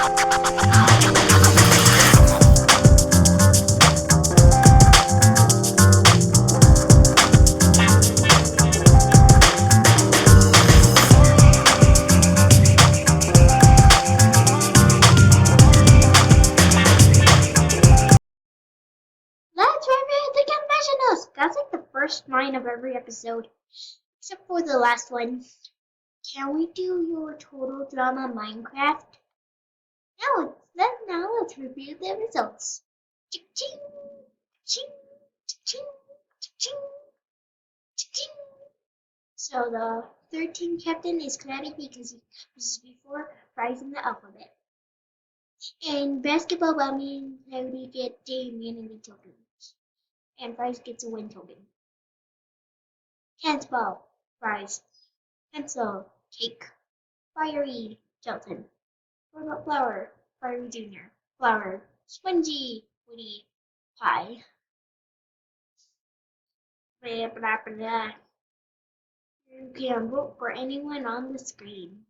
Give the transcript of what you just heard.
Let's review the confessionals. That's like the first line of every episode, except for the last one. Can we do your total drama Minecraft? Now let's review the results. Ching, ching, ching, ching, ching. So the 13 captain is Krabby because he was before rising the alphabet. And basketball Bummy Cloudy get the immunity token. And Fries gets a win token. Handball, Fries. Pencil, Cake. Fiery, Jelton. Robot Flower, Fiery Jr. Flower, Spongy, Woody, Pie. Blah, blah, blah. You can vote for anyone on the screen.